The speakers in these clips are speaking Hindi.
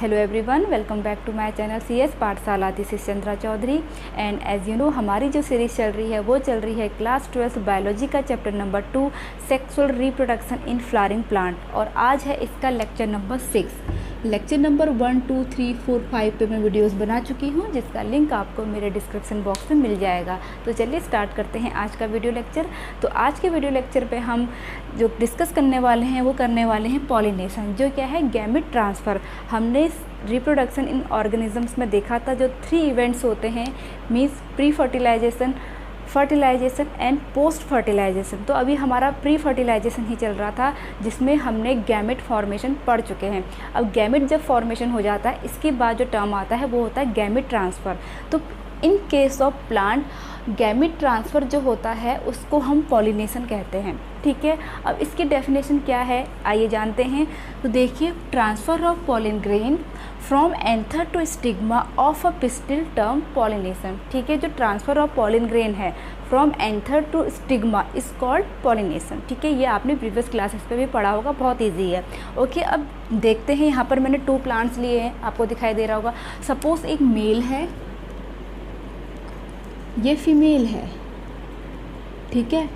Hello everyone, welcome back to my channel CS Pathshala. This is Chandra Chaudhary and as you know हमारी जो सीरीज़ चल रही है वो चल रही है क्लास 12 बायोलॉजी का chapter number 2 sexual reproduction in flowering plant. और आज है इसका लेक्चर नंबर 6। लेक्चर नंबर 1, 2, 3, 4, 5 पे मैं वीडियोस बना चुकी हूँ जिसका लिंक आपको मेरे डिस्क्रिप्शन बॉक्स में मिल जाएगा। तो चलिए स्टार्ट करते हैं आज का वीडियो लेक्चर। तो आज के वीडियो लेक्चर पे हम जो डिस्कस करने वाले हैं वो करने वाले हैं पॉलिनेशन, जो क्या है गैमेट ट्रांसफ़र। हमने रिप्रोडक्शन इन ऑर्गेनिजम्स में देखा था जो 3 इवेंट्स होते हैं, means pre fertilisation, fertilisation and post fertilisation. तो अभी हमारा प्री फर्टिलाइजेशन ही चल रहा था जिसमें हमने गैमेट फॉर्मेशन पढ़ चुके हैं। अब गैमेट जब फॉर्मेशन हो जाता है इसके बाद जो टर्म आता है वो होता है गैमेट ट्रांसफ़र। तो in case of plant gamete transfer जो होता है उसको हम पॉलिनेशन कहते हैं। ठीक है, अब इसकी डेफिनेशन क्या है आइए जानते हैं। तो देखिए, transfer of pollen grain from anther to stigma of a pistil term pollination. ठीक है, जो ट्रांसफ़र ऑफ पॉलिन ग्रेन है from anther to stigma is called pollination. ठीक है, ये आपने प्रीवियस क्लासेस पे भी पढ़ा होगा, बहुत ईजी है। ओके, अब देखते हैं। यहाँ पर मैंने 2 प्लांट्स लिए हैं, आपको दिखाई दे रहा होगा। सपोज़ एक मेल है, ये फीमेल है। ठीक है,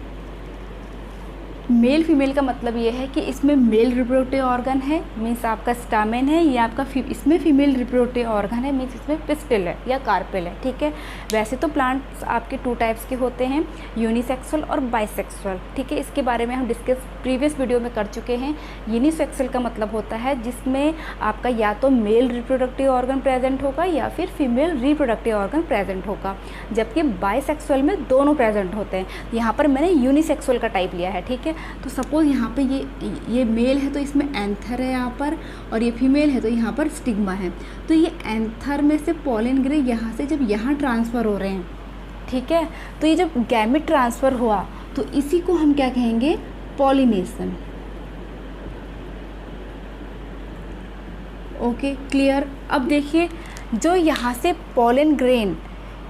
मेल फीमेल का मतलब ये है कि इसमें मेल रिप्रोडक्टिव ऑर्गन है, मीन्स आपका स्टामेन है, ये आपका इसमें फीमेल रिप्रोडक्टिव ऑर्गन है, मीन्स इसमें पिस्टिल है या कार्पेल है। ठीक है, वैसे तो प्लांट्स आपके 2 टाइप्स के होते हैं, यूनिसेक्सुअल और बाइसेक्सुअल। ठीक है, इसके बारे में हम डिस्कस प्रीवियस वीडियो में कर चुके हैं। यूनिसेक्सुअल का मतलब होता है जिसमें आपका या तो मेल रिप्रोडक्टिव ऑर्गन प्रेजेंट होगा या फिर फीमेल रिप्रोडक्टिव ऑर्गन प्रेजेंट होगा, जबकि बाइसेक्सुअल में दोनों प्रेजेंट होते हैं। यहाँ पर मैंने यूनिसेक्सुअल का टाइप लिया है। ठीक है, तो सपोज़ यहाँ पे ये मेल है तो इसमें एंथर है यहाँ पर, और ये फीमेल है तो यहाँ पर स्टिग्मा है। तो ये एंथर में से पॉलिन ग्रे यहाँ से जब यहाँ ट्रांसफ़र हो रहे हैं, ठीक है, तो ये जब गैमेट ट्रांसफ़र हुआ तो इसी को हम क्या कहेंगे, पॉलिनेशन। Okay, clear. अब देखिए, जो यहाँ से पॉलिन ग्रेन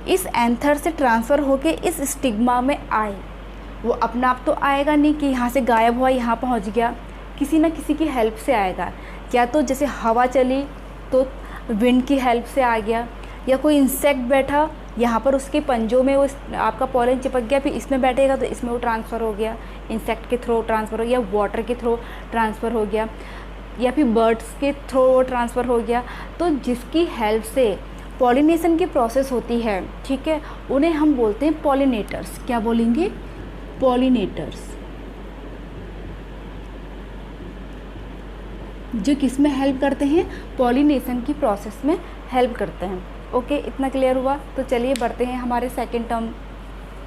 इस एंथर से ट्रांसफ़र होके इस स्टिग्मा में आए, वो अपना आप तो आएगा नहीं कि यहाँ से गायब हुआ यहाँ पहुँच गया, किसी ना किसी की हेल्प से आएगा। या तो जैसे हवा चली तो विंड की हेल्प से आ गया, या कोई इंसेक्ट बैठा यहाँ पर उसके पंजों में वो आपका पॉलन चिपक गया, फिर इसमें बैठेगा तो इसमें वो ट्रांसफ़र हो गया, इंसेक्ट के थ्रू ट्रांसफ़र हो गया, वाटर के थ्रू ट्रांसफ़र हो गया, या फिर बर्ड्स के थ्रू वो ट्रांसफ़र हो गया। तो जिसकी हेल्प से पॉलिनेशन की प्रोसेस होती है, ठीक है, उन्हें हम बोलते हैं पॉलिनेटर्स। क्या बोलेंगे, पॉलिनेटर्स। जो किस में हेल्प करते हैं, पॉलिनेशन की प्रोसेस में हेल्प करते हैं। ओके, इतना क्लियर हुआ। तो चलिए बढ़ते हैं हमारे सेकंड टर्म,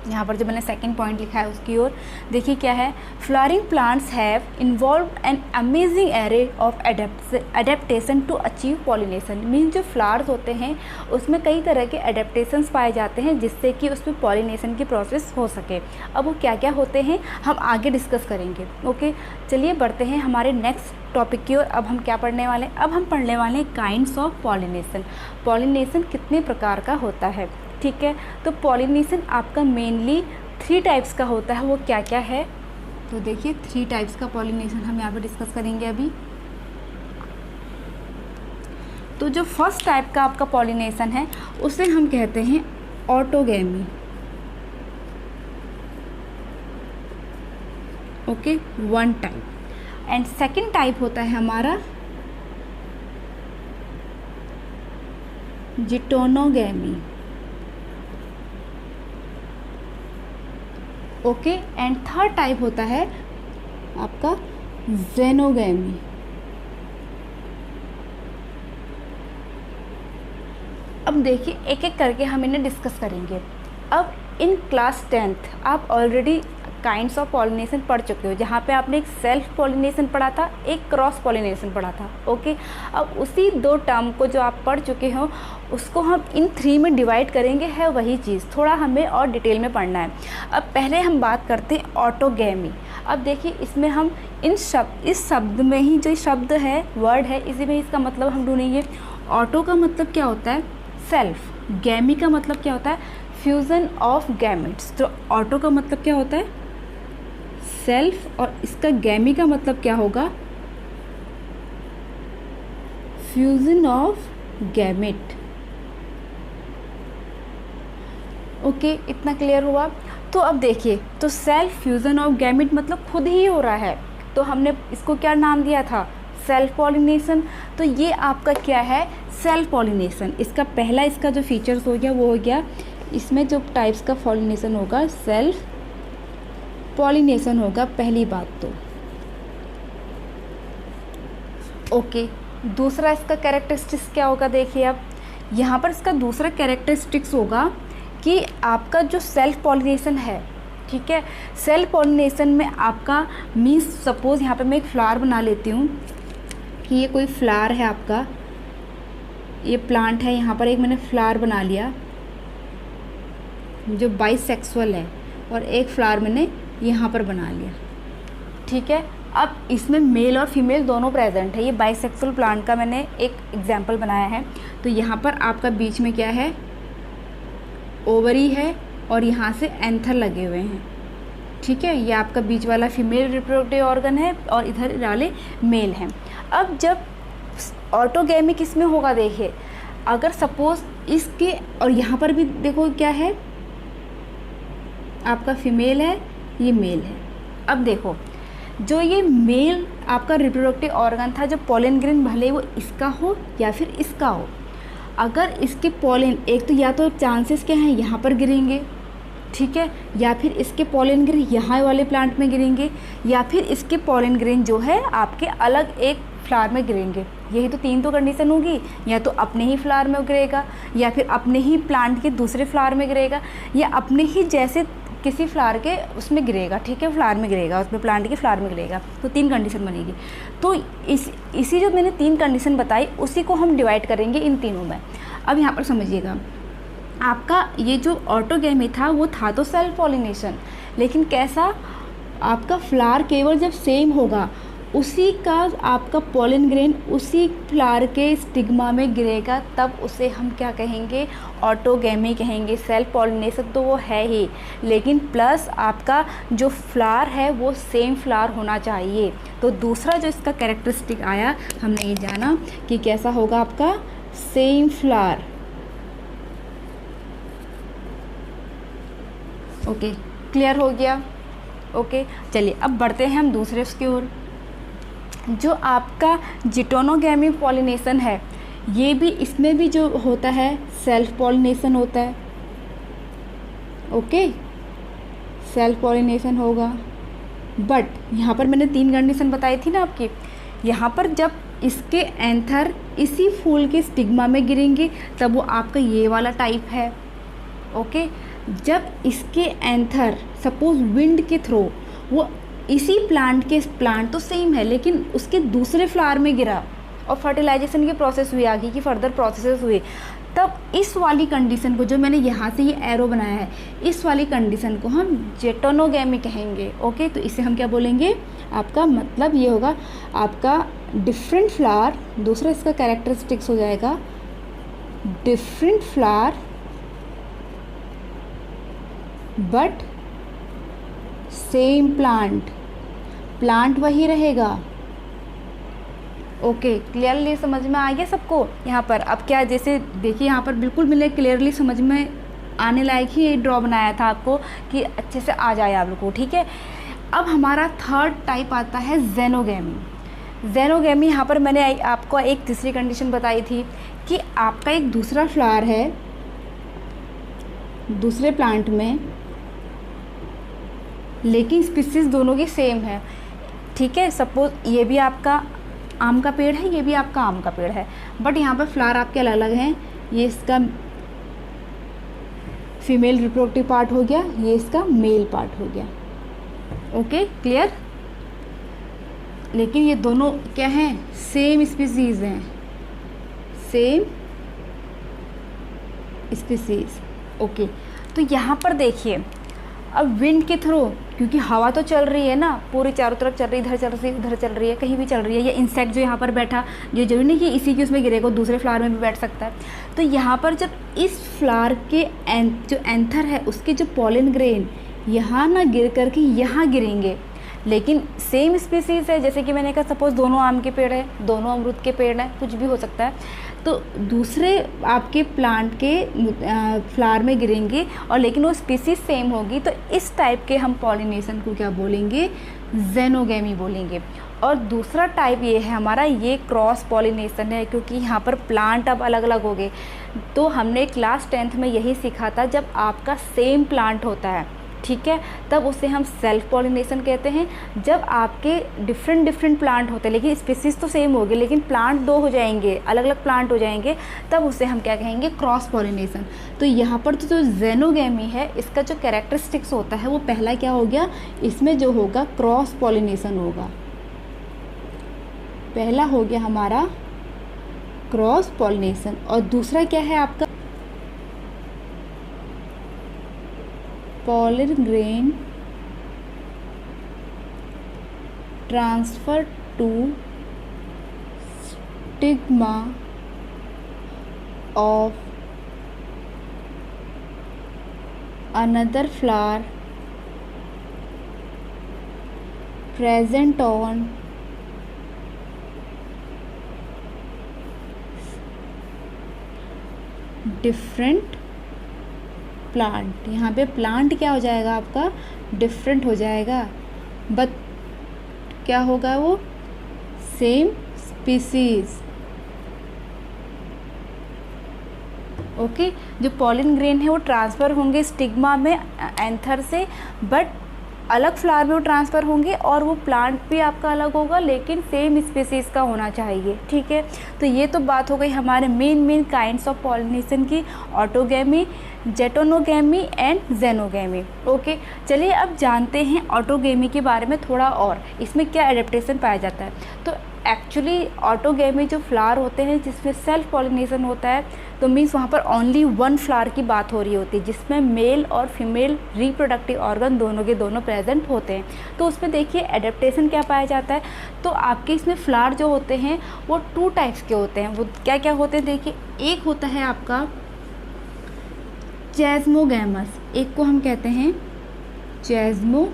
यहाँ पर जो मैंने सेकंड पॉइंट लिखा है उसकी ओर। देखिए क्या है, flowering plants have involve an amazing array of adaptation to achieve pollination. Means जो फ्लावर्स होते हैं उसमें कई तरह के एडेप्टेशंस पाए जाते हैं जिससे कि उसमें पॉलिनेशन की प्रोसेस हो सके। अब वो क्या क्या होते हैं हम आगे डिस्कस करेंगे। ओके, चलिए बढ़ते हैं हमारे नेक्स्ट टॉपिक की ओर। अब हम क्या पढ़ने वाले हैं, अब हम पढ़ने वाले हैं काइंड्स ऑफ पॉलिनेशन। पॉलिनेशन कितने प्रकार का होता है। ठीक है, तो पॉलिनेशन आपका मेनली 3 टाइप्स का होता है। वो क्या क्या है, तो देखिए 3 टाइप्स का पॉलिनेशन हम यहाँ पे डिस्कस करेंगे अभी। तो जो फर्स्ट टाइप का आपका पॉलिनेशन है उसे हम कहते हैं autogamy. Okay, 1 type. And second type होता है हमारा जिटोनोगैमी। ओके, एंड थर्ड टाइप होता है आपका जेनोगैमी। अब देखिए एक एक करके हम इन्हें डिस्कस करेंगे। अब इन क्लास 10th आप ऑलरेडी काइंड्स ऑफ पॉलिनेशन पढ़ चुके हो, जहाँ पे आपने एक सेल्फ पॉलिनेशन पढ़ा था, एक क्रॉस पॉलिनेशन पढ़ा था। ओके, अब उसी 2 टर्म को जो आप पढ़ चुके हो उसको हम इन 3 में डिवाइड करेंगे, है वही चीज़, थोड़ा हमें और डिटेल में पढ़ना है। अब पहले हम बात करते हैं ऑटोगैमी। अब देखिए इसमें हम इस शब्द में ही जो शब्द है, वर्ड है, इसी में इसका मतलब हम ढूंढेंगे। ऑटो का मतलब क्या होता है, सेल्फ। गैमी का मतलब क्या होता है, फ्यूज़न ऑफ गैमेट्स। तो ऑटो का मतलब क्या होता है, सेल्फ, और इसका गैमी का मतलब क्या होगा, फ्यूजन ऑफ गैमेट। ओके, इतना क्लियर हुआ। तो अब देखिए, तो सेल्फ फ्यूजन ऑफ गैमेट मतलब खुद ही हो रहा है, तो हमने इसको क्या नाम दिया था, सेल्फ पॉलिनेशन। तो ये आपका क्या है, सेल्फ पॉलिनेशन। इसका पहला इसका जो फीचर्स हो गया वो हो गया, इसमें जो टाइप्स का पॉलिनेशन होगा सेल्फ पॉलिनेशन होगा, पहली बात तो। ओके, दूसरा इसका कैरेक्टरिस्टिक्स क्या होगा, देखिए अब यहाँ पर इसका दूसरा कैरेक्टरिस्टिक्स होगा कि आपका जो सेल्फ पॉलिनेशन है, ठीक है, सेल्फ पॉलिनेशन में आपका मीन्स सपोज़ यहाँ पे मैं एक फ्लावर बना लेती हूँ कि ये कोई फ्लावर है आपका, ये प्लांट है, यहाँ पर एक मैंने फ्लावर बना लिया जो बाइसेक्सुअल है, और एक फ्लावर मैंने यहाँ पर बना लिया, ठीक है। अब इसमें मेल और फीमेल दोनों प्रेजेंट है, ये बाइसेक्सुअल प्लांट का मैंने एक एग्जांपल बनाया है। तो यहाँ पर आपका बीच में क्या है, ओवरी है, और यहाँ से एंथर लगे हुए हैं, ठीक है। ये आपका बीच वाला फीमेल रिप्रोडक्टिव ऑर्गन है और इधर वाले मेल हैं। अब जब ऑटोगैमिक इसमें होगा, देखिए अगर सपोज इसके, और यहाँ पर भी देखो क्या है, आपका फीमेल है, ये मेल है। अब देखो, जो ये मेल आपका रिप्रोडक्टिव ऑर्गन था, जो पोलन ग्रेन भले वो इसका हो या फिर इसका हो, अगर इसके पोलन, एक तो या तो चांसेस क्या हैं यहाँ पर गिरेंगे, ठीक है, या फिर इसके पोलन ग्रेन यहाँ वाले प्लांट में गिरेंगे, या फिर इसके पोलन ग्रेन जो है आपके अलग एक फ्लावर में गिरेंगे। यही तो तीन तो कंडीशन होगी, या तो अपने ही फ्लावर में गिरेगा, या फिर अपने ही प्लांट के दूसरे फ्लावर में गिरेगा, या अपने ही जैसे किसी फ्लावर के उसमें गिरेगा, ठीक है, फ्लावर में गिरेगा, उसमें प्लांट के फ्लावर में गिरेगा। तो तीन कंडीशन बनेगी। तो इसी जो मैंने तीन कंडीशन बताई, उसी को हम डिवाइड करेंगे इन तीनों में। अब यहाँ पर समझिएगा, आपका ये जो ऑटोगैमी था वो था तो सेल्फ पॉलिनेशन, लेकिन कैसा, आपका फ्लावर केवल जब सेम होगा उसी का आपका पोलन ग्रेन उसी फ्लावर के स्टिग्मा में गिरेगा, तब उसे हम क्या कहेंगे, ऑटोगैमी कहेंगे। सेल्फ पॉलिनेशन तो वो है ही, लेकिन प्लस आपका जो फ्लावर है वो सेम फ्लावर होना चाहिए। तो दूसरा जो इसका कैरेक्टरिस्टिक आया, हमने ये जाना कि कैसा होगा आपका सेम फ्लावर। ओके, क्लियर हो गया। ओके, चलिए अब बढ़ते हैं हम दूसरे उसकी ओर। जो आपका जिटोनोगैमी पॉलिनेशन है, ये भी, इसमें भी जो होता है सेल्फ पॉलिनेशन होता है। ओके, सेल्फ पॉलिनेशन होगा, बट यहाँ पर मैंने तीन कंडीशन बताई थी ना आपकी। यहाँ पर जब इसके एंथर इसी फूल के स्टिग्मा में गिरेंगे तब वो आपका ये वाला टाइप है। ओके, जब इसके एंथर सपोज विंड के थ्रू वो इसी प्लांट तो सेम है लेकिन उसके दूसरे फ्लावर में गिरा और फर्टिलाइजेशन की प्रोसेस हुई, आगे की फर्दर प्रोसेसेस हुई, तब इस वाली कंडीशन को, जो मैंने यहाँ से ये एरो बनाया है, इस वाली कंडीशन को हम जिटोनोगैमी कहेंगे। ओके, तो इसे हम क्या बोलेंगे, आपका मतलब ये होगा आपका डिफरेंट फ्लावर, दूसरा इसका कैरेक्टरिस्टिक्स हो जाएगा different flower but same plant वही रहेगा। ओके, क्लियरली समझ में आ गया सबको यहाँ पर। अब क्या, जैसे देखिए यहाँ पर बिल्कुल मैंने क्लियरली समझ में आने लायक ही ड्रॉ बनाया था आपको कि अच्छे से आ जाए आप लोग को, ठीक है। अब हमारा थर्ड टाइप आता है जेनोगैमी। जेनोगैमी, यहाँ पर मैंने आपको एक तीसरी कंडीशन बताई थी कि आपका एक दूसरा फ्लावर है दूसरे प्लांट में, लेकिन स्पीसीज दोनों की सेम है, ठीक है। सपोज ये भी आपका आम का पेड़ है, ये भी आपका आम का पेड़ है, बट यहाँ पर फ्लावर आपके अलग अलग हैं। ये इसका फीमेल रिप्रोडक्टिव पार्ट हो गया, ये इसका मेल पार्ट हो गया। Okay, clear. लेकिन ये दोनों क्या हैं, सेम स्पीसीज हैं, सेम स्पीसीज। ओके, तो यहाँ पर देखिए, अब विंड के थ्रू, क्योंकि हवा तो चल रही है ना, पूरी चारों तरफ चल रही है, इधर चल रही है, उधर चल रही है, कहीं भी चल रही है। ये इंसेक्ट जो यहाँ पर बैठा, ये जरूरी नहीं कि इसी के उसमें गिरेगा, दूसरे फ्लावर में भी बैठ सकता है। तो यहाँ पर जब इस फ्लावर के जो एंथर है उसके जो पोलन ग्रेन यहाँ ना गिर करके यहाँ गिरेंगे, लेकिन सेम स्पीसीज़ है, जैसे कि मैंने कहा सपोज़ दोनों आम के पेड़ है, दोनों अमरूद के पेड़ हैं, कुछ भी हो सकता है, तो दूसरे आपके प्लांट के फ्लावर में गिरेंगे और लेकिन वो स्पीसीज सेम होगी, तो इस टाइप के हम पॉलिनेशन को क्या बोलेंगे, जेनोगेमी बोलेंगे। और दूसरा टाइप ये है हमारा, ये क्रॉस पॉलिनेशन है, क्योंकि यहाँ पर प्लांट अब अलग अलग हो गए। तो हमने क्लास 10th में यही सीखा था, जब आपका सेम प्लांट होता है, ठीक है, तब उसे हम सेल्फ पॉलिनेशन कहते हैं। जब आपके डिफरेंट प्लांट होते हैं लेकिन स्पीसीज तो सेम होगी लेकिन प्लांट दो हो जाएंगे, अलग अलग प्लांट हो जाएंगे, तब उसे हम क्या कहेंगे, क्रॉस पॉलिनेशन। तो यहाँ पर तो जो जेनोगेमी है, इसका जो कैरेक्टरिस्टिक्स होता है वो पहला क्या हो गया, इसमें जो होगा क्रॉस पॉलिनेशन होगा, पहला हो गया हमारा क्रॉस पॉलिनेशन। और दूसरा क्या है आपका, pollen grain transfer to stigma of another flower present on different plant. यहाँ पे प्लांट क्या हो जाएगा आपका, डिफरेंट हो जाएगा, बट क्या होगा वो, सेम स्पीसीज। ओके, जो पॉलिन ग्रेन है वो ट्रांसफ़र होंगे स्टिग्मा में एंथर से, बट अलग फ्लावर में वो ट्रांसफ़र होंगे और वो प्लांट भी आपका अलग होगा लेकिन सेम स्पीसीज़ का होना चाहिए, ठीक है। तो ये तो बात हो गई हमारे मेन काइंड्स ऑफ पॉलिनेशन की, ऑटोगेमी, जेटोनोगेमी एंड जेनोगेमी। ओके, चलिए अब जानते हैं ऑटोगेमी के बारे में थोड़ा और, इसमें क्या एडेप्टेशन पाया जाता है। तो एक्चुअली ऑटोगेमी जो फ्लावर होते हैं जिसमें सेल्फ पॉलिनेशन होता है, तो मीन्स वहाँ पर ओनली वन फ्लावर की बात हो रही होती है जिसमें मेल और फीमेल रिप्रोडक्टिव ऑर्गन दोनों के दोनों प्रेजेंट होते हैं। तो उसमें देखिए एडेप्टेशन क्या पाया जाता है, तो आपके इसमें फ्लावर जो होते हैं वो टू टाइप्स के होते हैं। वो क्या क्या होते हैं, देखिए एक होता है आपका चेस्मोगैमस, एक को हम कहते हैं चेस्मोगैमस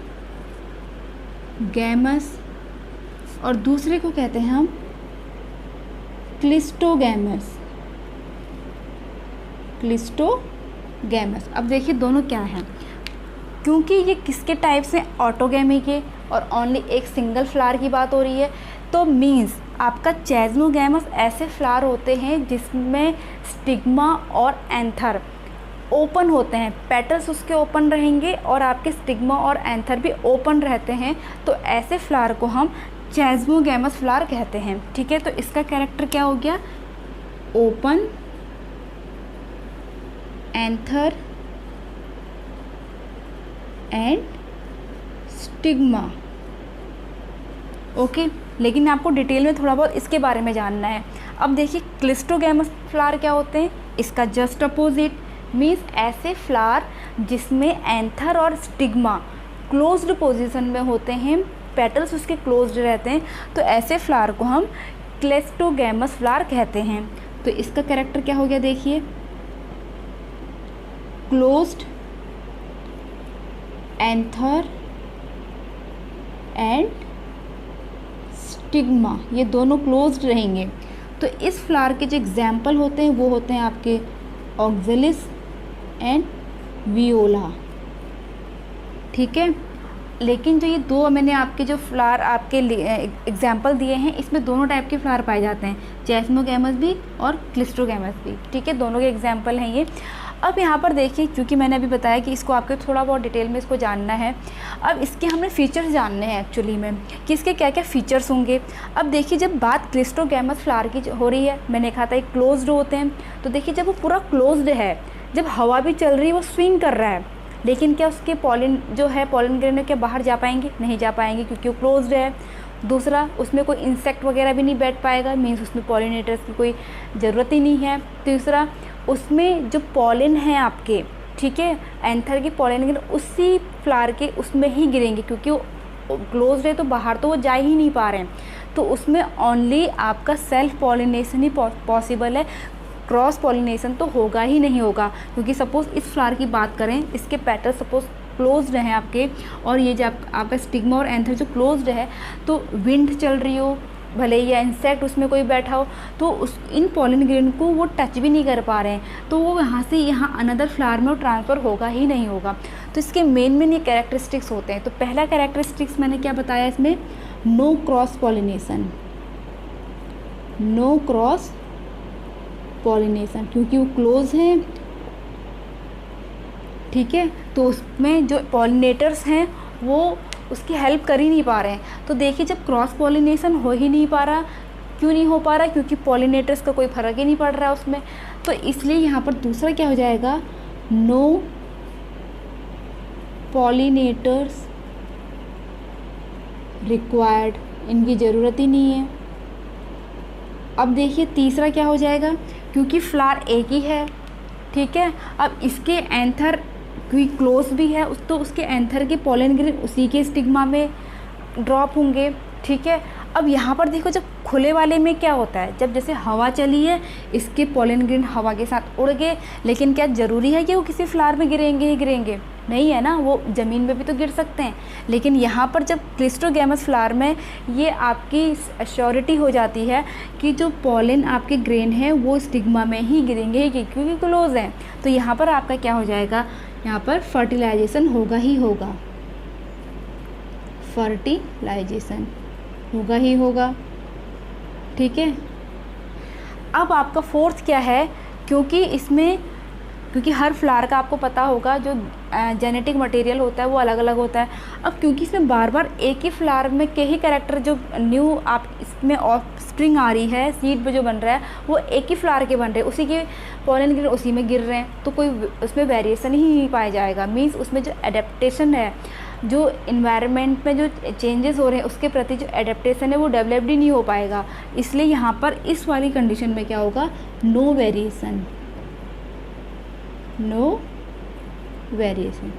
और दूसरे को कहते हैं हम क्लिस्टोगैमस। अब देखिए दोनों क्या हैं, क्योंकि ये किसके टाइप से, ऑटोगेमी के, और ओनली एक सिंगल फ्लावर की बात हो रही है, तो मीन्स आपका चेस्मोगैमस ऐसे फ्लावर होते हैं जिसमें स्टिग्मा और एंथर ओपन होते हैं, पेटल्स उसके ओपन रहेंगे और आपके स्टिग्मा और एंथर भी ओपन रहते हैं, तो ऐसे फ्लावर को हम चेस्मोगैमस फ्लावर कहते हैं, ठीक है। तो इसका कैरेक्टर क्या हो गया, open anther and stigma. Okay, लेकिन आपको डिटेल में थोड़ा बहुत इसके बारे में जानना है। अब देखिए क्लिस्टोगैमस फ्लावर क्या होते हैं, इसका जस्ट अपोजिट, मीन्स ऐसे फ्लावर जिसमें एंथर और स्टिग्मा क्लोज्ड पोजीशन में होते हैं, पेटल्स उसके क्लोज्ड रहते हैं, तो ऐसे फ्लावर को हम क्लिस्टोगैमस फ्लावर कहते हैं। तो इसका कैरेक्टर क्या हो गया, देखिए क्लोज्ड एंथर एंड स्टिग्मा, ये दोनों क्लोज्ड रहेंगे। तो इस फ्लावर के जो एग्जाम्पल होते हैं वो होते हैं आपके ऑक्जेलिस एंड वियोला, ठीक है। लेकिन जो ये दो मैंने आपके जो फ्लावर आपके एग्जाम्पल दिए हैं, इसमें दोनों टाइप के फ्लावर पाए जाते हैं, चेस्मोगैमस भी और क्लिस्टोगैमस भी, ठीक है, दोनों के एग्जाम्पल हैं ये। अब यहाँ पर देखिए, क्योंकि मैंने अभी बताया कि इसको आपको थोड़ा बहुत डिटेल में इसको जानना है, अब इसके हमने फीचर्स जानने हैं एक्चुअली में कि इसके क्या क्या फीचर्स होंगे। अब देखिए जब बात क्लिस्टोगैमस फ्लावर की हो रही है, मैंने कहा था क्लोज्ड होते हैं, तो देखिए जब वो पूरा क्लोज्ड है, जब हवा भी चल रही है, वो स्विंग कर रहा है, लेकिन क्या उसके पॉलिन जो है, पॉलिन ग्रेन क्या बाहर जा पाएंगे, नहीं जा पाएंगे क्योंकि वो क्लोज्ड है। दूसरा, उसमें कोई इंसेक्ट वगैरह भी नहीं बैठ पाएगा, मीन्स उसमें पॉलिनेटर्स की कोई ज़रूरत ही नहीं है। तीसरा, उसमें जो पॉलिन है आपके, ठीक है, एंथर की पॉलिन ग्रेन उसी फ्लावर के उसमें ही गिरेंगे, क्योंकि वो क्लोज्ड है तो बाहर तो वो जा ही नहीं पा रहे हैं, तो उसमें ओनली आपका सेल्फ पॉलिनेशन ही पॉसिबल है, क्रॉस पॉलिनेशन तो होगा ही नहीं होगा। क्योंकि सपोज़ इस फ्लावर की बात करें, इसके पेटल सपोज़ क्लोज्ड हैं आपके, और ये जब आपका स्टिग्मा और एंथर जो क्लोज्ड है, तो विंड चल रही हो भले या इंसेक्ट उसमें कोई बैठा हो, तो उस इन पॉलन ग्रेन को वो टच भी नहीं कर पा रहे हैं, तो वो यहाँ से यहाँ अनदर फ्लावर में ट्रांसफ़र होगा ही नहीं होगा। तो इसके मेन ये कैरेक्टरिस्टिक्स होते हैं। तो पहला कैरेक्टरिस्टिक्स मैंने क्या बताया इसमें, no cross pollination, no cross pollination, क्योंकि वो क्लोज हैं, ठीक है, तो उसमें जो पॉलिनेटर्स हैं वो उसकी हेल्प कर ही नहीं पा रहे हैं। तो देखिए जब क्रॉस पॉलिनेशन हो ही नहीं पा रहा, क्यों नहीं हो पा रहा, क्योंकि पॉलिनेटर्स का कोई फ़र्क ही नहीं पड़ रहा उसमें, तो इसलिए यहाँ पर दूसरा क्या हो जाएगा, नो पॉलिनेटर्स रिक्वायर्ड, इनकी ज़रूरत ही नहीं है। अब देखिए तीसरा क्या हो जाएगा, क्योंकि फ्लावर एक ही है, ठीक है, अब इसके एंथर क्योंकि क्लोज भी है तो उसके एंथर के पॉलन ग्रेन उसी के स्टिग्मा में ड्रॉप होंगे, ठीक है। अब यहाँ पर देखो जब खुले वाले में क्या होता है, जब जैसे हवा चली है इसके पॉलन ग्रेन हवा के साथ उड़ गए, लेकिन क्या ज़रूरी है कि वो किसी फ्लावर में गिरेंगे ही गिरेंगे, नहीं है ना, वो ज़मीन पे भी तो गिर सकते हैं। लेकिन यहाँ पर जब क्लिस्ट्रोगैमस फ्लावर में ये आपकी एश्योरिटी हो जाती है कि जो पॉलन आपके ग्रेन है वो स्टिग्मा में ही गिरेंगे ही क्योंकि क्लोज हैं। तो यहाँ पर आपका क्या हो जाएगा, यहाँ पर फर्टिलाइजेशन होगा ही होगा, फर्टिलाइजेशन होगा ही होगा, ठीक है। अब आपका फोर्थ क्या है, क्योंकि हर फ्लावर का आपको पता होगा जो जेनेटिक मटेरियल होता है वो अलग अलग होता है। अब क्योंकि इसमें बार बार एक ही फ्लावर में के ही कैरेक्टर जो न्यू आप इसमें ऑफस्प्रिंग आ रही है, सीड पे जो बन रहा है वो एक ही फ्लावर के बन रहे हैं, उसी के पॉलन ग्रेन उसी में गिर रहे हैं, तो कोई उसमें वेरिएशन ही नहीं पाया जाएगा। मीन्स उसमें जो एडेप्टेशन है, जो इन्वायरमेंट में जो चेंजेस हो रहे हैं उसके प्रति जो एडेप्टेशन है वो डेवलप्ड ही नहीं हो पाएगा। इसलिए यहाँ पर इस वाली कंडीशन में क्या होगा, नो वेरिएशन, नो वेरिएशन।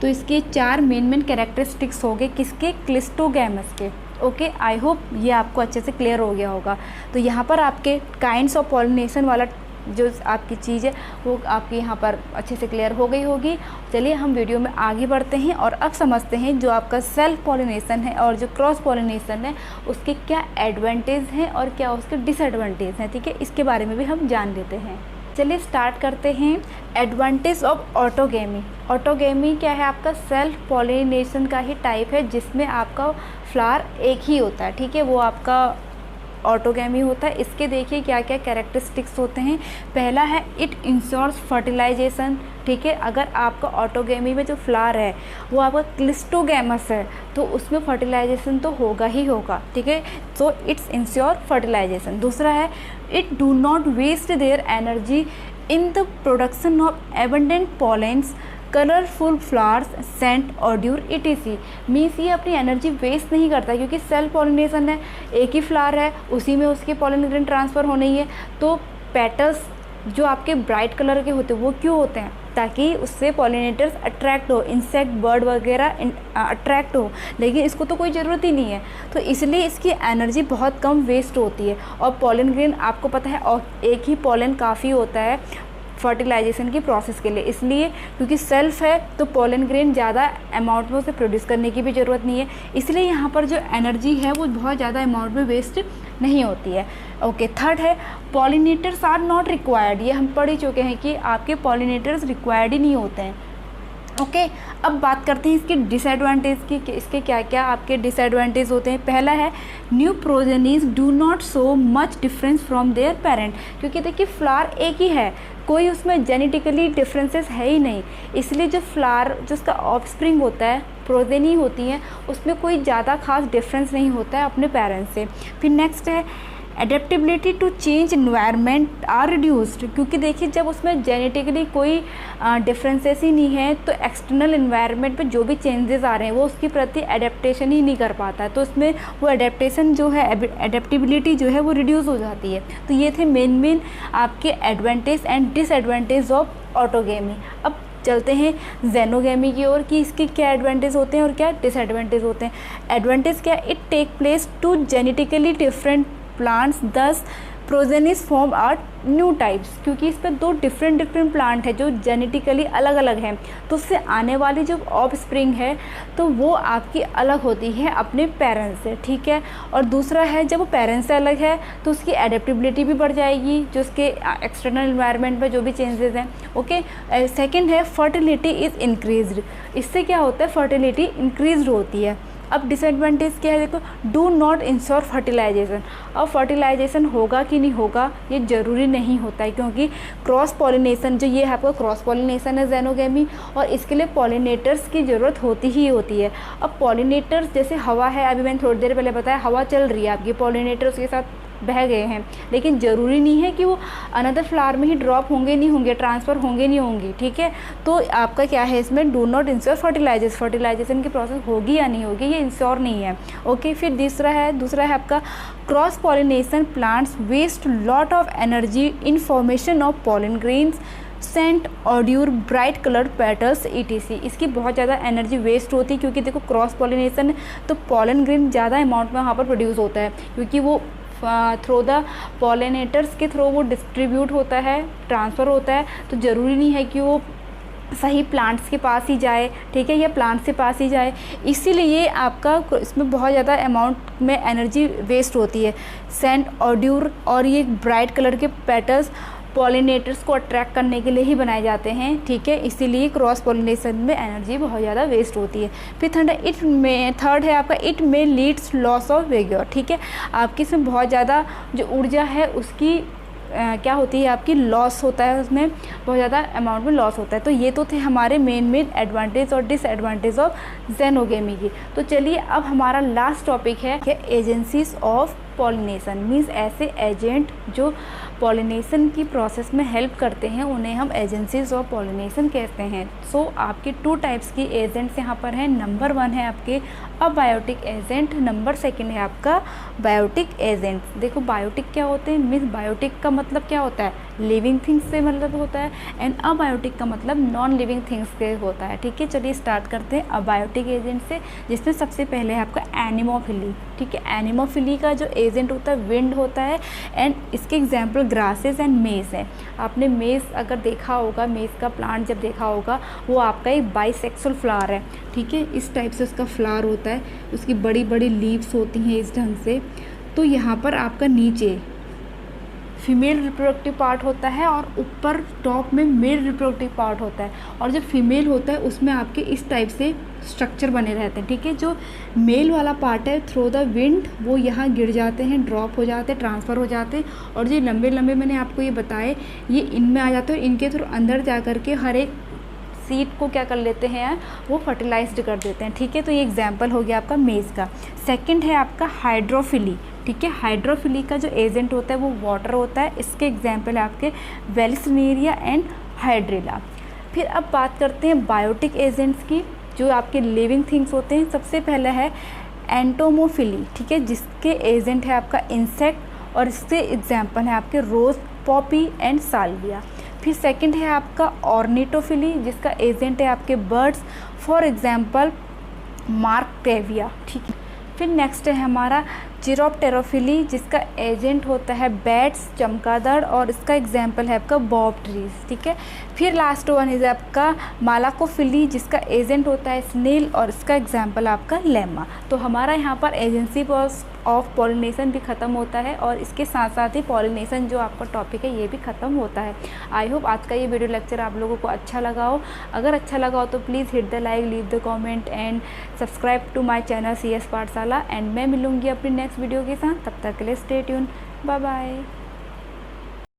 तो इसके 4 मेन कैरेक्टरिस्टिक्स हो गए किसके, क्लिस्ट्रोगैमस के। ओके, आई होप ये आपको अच्छे से क्लियर हो गया होगा। तो यहाँ पर आपके काइंड्स ऑफ पॉलिनेशन वाला जो आपकी चीज़ है वो आपकी यहाँ पर अच्छे से क्लियर हो गई होगी। चलिए हम वीडियो में आगे बढ़ते हैं और अब समझते हैं जो आपका सेल्फ पॉलिनेशन है और जो क्रॉस पॉलिनेशन है उसके क्या एडवांटेज हैं और क्या उसके डिसएडवांटेज हैं, ठीक है, इसके बारे में भी हम जान लेते हैं। चलिए स्टार्ट करते हैं। Advantage of autogamy. ऑटोगेमी क्या है, आपका सेल्फ पॉलिनेशन का ही टाइप है जिसमें आपका फ्लावर एक ही होता है, ठीक है, वो आपका ऑटोगेमी होता है। इसके देखिए क्या क्या कैरेक्टरिस्टिक्स होते हैं। पहला है इट इंश्योर्स फर्टिलाइजेशन, ठीक है, अगर आपका ऑटोगेमी में जो फ्लावर है वो आपका क्लिस्ट्रोगैमस है तो उसमें फर्टिलाइजेशन तो होगा ही होगा, ठीक है, सो इट्स इंश्योर फर्टिलाइजेशन। दूसरा है it do not waste their energy in the production of abundant pollens, colourful flowers, scent और ड्यूर ETC। मीन्स ये अपनी एनर्जी वेस्ट नहीं करता क्योंकि सेल्फ पॉलिनेशन है, एक ही फ्लावर है उसी में उसके पॉलन ग्रेन ट्रांसफ़र होने ही है। तो पेटल्स जो आपके ब्राइट कलर के होते हैं वो क्यों होते हैं, ताकि उससे पॉलिनेटर्स अट्रैक्ट हो, इंसेक्ट बर्ड वगैरह अट्रैक्ट हो, लेकिन इसको तो कोई ज़रूरत ही नहीं है, तो इसलिए इसकी एनर्जी बहुत कम वेस्ट होती है। और पॉलन ग्रेन आपको पता है और एक ही पॉलन काफ़ी होता है फर्टिलाइजेशन की प्रोसेस के लिए, इसलिए क्योंकि सेल्फ है तो पॉलन ग्रेन ज़्यादा अमाउंट में उसे प्रोड्यूस करने की भी ज़रूरत नहीं है, इसलिए यहाँ पर जो एनर्जी है वो बहुत ज़्यादा अमाउंट में वेस्ट नहीं होती है। ओके, थर्ड है पॉलिनेटर्स आर नॉट रिक्वायर्ड। ये हम पढ़ ही चुके हैं कि आपके पॉलिनेटर्स रिक्वायर्ड ही नहीं होते हैं। ओके, अब बात करते हैं इसके डिसएडवांटेज की कि इसके क्या क्या आपके डिसएडवांटेज होते हैं। पहला है new progenies do not show much difference from there parent, क्योंकि देखिए फ्लावर एक ही है, कोई उसमें जेनेटिकली डिफरेंसेस है ही नहीं, इसलिए जो फ्लावर जो उसका ऑफस्प्रिंग होता है, प्रोजेनी होती है, उसमें कोई ज़्यादा खास डिफरेंस नहीं होता है अपने पेरेंट्स से। फिर नेक्स्ट है adaptability to change environment are reduced, क्योंकि देखिए जब उसमें जेनेटिकली कोई डिफरेंसेस ही नहीं है तो एक्सटर्नल इन्वायरमेंट पे जो भी चेंजेस आ रहे हैं वो उसके प्रति एडेप्टेशन ही नहीं कर पाता है, तो उसमें वो एडेप्टेशन जो है, एडेप्टेबिलिटी जो है वो रिड्यूस हो जाती है। तो ये थे मेन आपके advantage and disadvantage of autogamy. अब चलते हैं जेनोगेमी की ओर कि इसके क्या एडवांटेज होते हैं और क्या डिसएडवांटेज होते हैं। एडवांटेज क्या, it take place to genetically different plants, thus progenies form are new types, क्योंकि इस पर 2 डिफरेंट प्लांट है जो जेनेटिकली अलग अलग हैं, तो उससे आने वाली जो ऑफ स्प्रिंग है तो वो आपकी अलग होती है अपने पेरेंट्स से, ठीक है। और दूसरा है जब वो पेरेंट्स से अलग है तो उसकी एडेप्टेबिलिटी भी बढ़ जाएगी, जो उसके एक्सटर्नल इन्वायरमेंट में जो भी चेंजेस हैं, ओके। सेकंड है फर्टिलिटी इज़ इंक्रीज्ड, इससे क्या होता है, फर्टिलिटी इंक्रीज्ड होती है। अब डिसएडवांटेज क्या है, देखो, डू नॉट इंश्योर फर्टिलाइजेशन। अब फर्टिलाइजेशन होगा कि नहीं होगा ये ज़रूरी नहीं होता है, क्योंकि क्रॉस पॉलिनेशन जो ये है आपका क्रॉस पॉलिनेशन है ज़ेनोगेमी, और इसके लिए पॉलिनेटर्स की ज़रूरत होती ही होती है। अब पॉलिनेटर्स जैसे हवा है, अभी मैंने थोड़ी देर पहले बताया हवा चल रही है आपकी, पॉलिनेटर्स के साथ बह गए हैं, लेकिन ज़रूरी नहीं है कि वो अनदर फ्लावर में ही ड्रॉप होंगे नहीं होंगे, ट्रांसफ़र होंगे नहीं होंगी, ठीक है। तो आपका क्या है इसमें, डू नॉट इंश्योर फर्टिलाइजेशन की प्रोसेस होगी या नहीं होगी ये इंश्योर नहीं है, ओके। फिर दूसरा है आपका cross pollination plants waste lot of energy in formation of pollen grains, scent, odour, bright coloured petals etc। इसकी बहुत ज़्यादा एनर्जी वेस्ट होती है, क्योंकि देखो क्रॉस पॉलिनेशन तो पॉलन ग्रेन ज़्यादा अमाउंट में वहाँ पर प्रोड्यूस होता है, क्योंकि वो थ्रू द पॉलिनेटर्स के थ्रू वो डिस्ट्रीब्यूट होता है, ट्रांसफ़र होता है, तो ज़रूरी नहीं है कि वो सही प्लांट्स के पास ही जाए, ठीक है, या प्लांट्स के पास ही जाए, इसीलिए आपका इसमें बहुत ज़्यादा अमाउंट में एनर्जी वेस्ट होती है। सेंट, ऑड्यूर और ये ब्राइट कलर के पेटल्स पॉलिनेटर्स को अट्रैक्ट करने के लिए ही बनाए जाते हैं, ठीक है, इसीलिए क्रॉस पॉलिनेशन में एनर्जी बहुत ज़्यादा वेस्ट होती है। फिर थर्ड है आपका इट में लीड्स लॉस ऑफ विगोर, ठीक है, आपकी इसमें बहुत ज़्यादा जो ऊर्जा है उसकी क्या होती है, आपकी लॉस होता है, उसमें बहुत ज़्यादा अमाउंट में लॉस होता है। तो ये तो थे हमारे मेन एडवांटेज और डिसएडवांटेज ऑफ ज़ेनोगेमी की। तो चलिए अब हमारा लास्ट टॉपिक है एजेंसीज ऑफ पॉलिनेशन, मीन्स ऐसे एजेंट जो पॉलिनेशन की प्रोसेस में हेल्प करते हैं उन्हें हम एजेंसीज ऑफ पॉलिनेशन कहते हैं। सो आपके 2 टाइप्स की एजेंट्स यहाँ पर हैं। नंबर 1 है आपके अबायोटिक एजेंट, नंबर 2 है आपका बायोटिक एजेंट। देखो बायोटिक क्या होते हैं, मीन्स बायोटिक का मतलब क्या होता है, लिविंग थिंग्स से मतलब होता है, एंड अबायोटिक का मतलब नॉन लिविंग थिंग्स से होता है, ठीक है। चलिए स्टार्ट करते हैं अबायोटिक एजेंट से, जिसमें सबसे पहले है आपका एनिमोफिली, ठीक है। एनिमोफिली का जो एजेंट होता है विंड होता है, एंड इसके एग्जाम्पल ग्रासेस एंड मेज है। आपने मेज अगर देखा होगा, मेज का प्लांट जब देखा होगा, वो आपका एक बाइसेक्सुअल फ्लावर है, ठीक है, इस टाइप से उसका फ्लावर होता है, उसकी बड़ी बड़ी लीव्स होती हैं इस ढंग से। तो यहाँ पर आपका नीचे फीमेल रिप्रोडक्टिव पार्ट होता है और ऊपर टॉप में मेल रिप्रोडक्टिव पार्ट होता है, और जो फीमेल होता है उसमें आपके इस टाइप से स्ट्रक्चर बने रहते हैं, ठीक है। जो मेल वाला पार्ट है थ्रू द विंड वो यहाँ गिर जाते हैं, ड्रॉप हो जाते हैं, ट्रांसफ़र हो जाते हैं, और जो लंबे लंबे मैंने आपको ये बताए ये इनमें आ जाते हैं, इनके थ्रू अंदर जा कर के हर एक सीड को क्या कर लेते हैं, वो फर्टिलाइज्ड कर देते हैं, ठीक है। तो ये एग्जाम्पल हो गया आपका मेज का। सेकंड है आपका हाइड्रोफिली, ठीक है। हाइड्रोफिली का जो एजेंट होता है वो वाटर होता है, इसके एग्जाम्पल है आपके वेलिसनेरिया एंड हाइड्रिला। फिर अब बात करते हैं बायोटिक एजेंट्स की, जो आपके लिविंग थिंग्स होते हैं। सबसे पहला है एंटोमोफिली, ठीक है, जिसके एजेंट है आपका इंसेक्ट, और इससे एग्जाम्पल है आपके रोज़, पॉपी एंड साल्विया। फिर सेकंड है आपका ऑर्निटोफिली, जिसका एजेंट है आपके बर्ड्स, फॉर एग्जांपल मार्कटेविया, ठीक है। फिर नेक्स्ट है हमारा चिरोप्टेरोफिली, जिसका एजेंट होता है बैट्स, चमगादड़, और इसका एग्जांपल है आपका बॉब ट्रीज, ठीक है। फिर लास्ट वन है आपका मालाकोफिली, जिसका एजेंट होता है स्नेल, और इसका एग्जांपल आपका लेमा। तो हमारा यहाँ पर एजेंसी ऑफ पॉलिनेशन भी ख़त्म होता है, और इसके साथ साथ ही पॉलिनेशन जो आपका टॉपिक है ये भी ख़त्म होता है। आई होप आज का ये वीडियो लेक्चर आप लोगों को अच्छा लगा हो। अगर अच्छा लगा हो तो please hit the like, leave the comment and subscribe to my channel CS Pathshala. And मैं मिलूँगी अपनी नेक्स्ट वीडियो के साथ, तब तक के लिए स्टे ट्यून, बाय बाय।